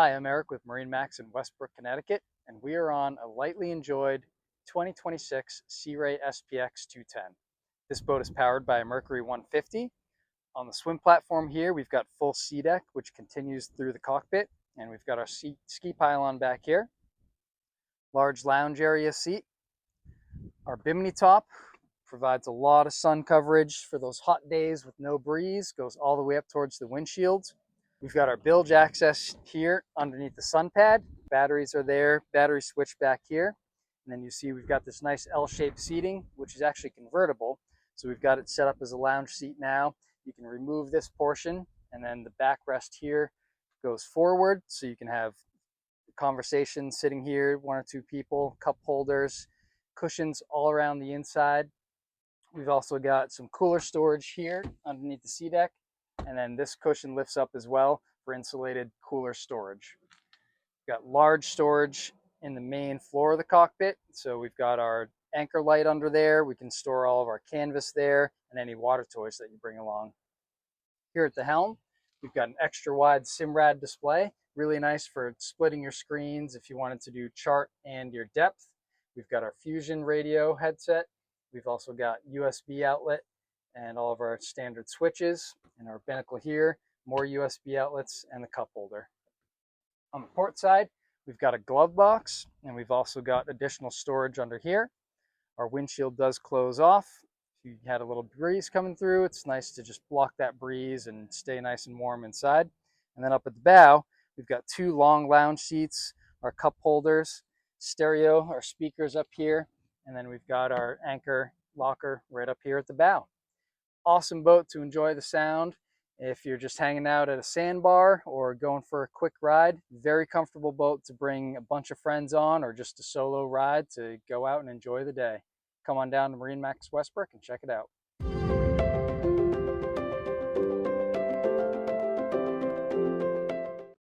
Hi, I'm Eric with MarineMax in Westbrook, Connecticut, and we are on a lightly enjoyed 2026 Sea Ray SPX 210. This boat is powered by a Mercury 150. On the swim platform here, we've got full sea deck, which continues through the cockpit, and we've got our ski pylon back here. Large lounge area seat. Our bimini top provides a lot of sun coverage for those hot days with no breeze, goes all the way up towards the windshield. We've got our bilge access here underneath the sun pad. Batteries are there, battery switch back here. And then you see we've got this nice L-shaped seating, which is actually convertible. So we've got it set up as a lounge seat now. You can remove this portion, and then the backrest here goes forward, so you can have conversations sitting here, one or two people, cup holders, cushions all around the inside. We've also got some cooler storage here underneath the sea deck. And then this cushion lifts up as well for insulated cooler storage. We've got large storage in the main floor of the cockpit. So we've got our anchor light under there. We can store all of our canvas there and any water toys that you bring along. Here at the helm, we've got an extra wide SIMRAD display. Really nice for splitting your screens if you wanted to do chart and your depth. We've got our Fusion radio headset. We've also got USB outlet and all of our standard switches, and our binnacle here, more USB outlets, and the cup holder. On the port side, we've got a glove box, and we've also got additional storage under here. Our windshield does close off. If you had a little breeze coming through, it's nice to just block that breeze and stay nice and warm inside. And then up at the bow, we've got two long lounge seats, our cup holders, stereo, our speakers up here, and then we've got our anchor locker right up here at the bow. Awesome boat to enjoy the sound if you're just hanging out at a sandbar or going for a quick ride. Very comfortable boat to bring a bunch of friends on, or just a solo ride to go out and enjoy the day. Come on down to MarineMax Westbrook and check it out.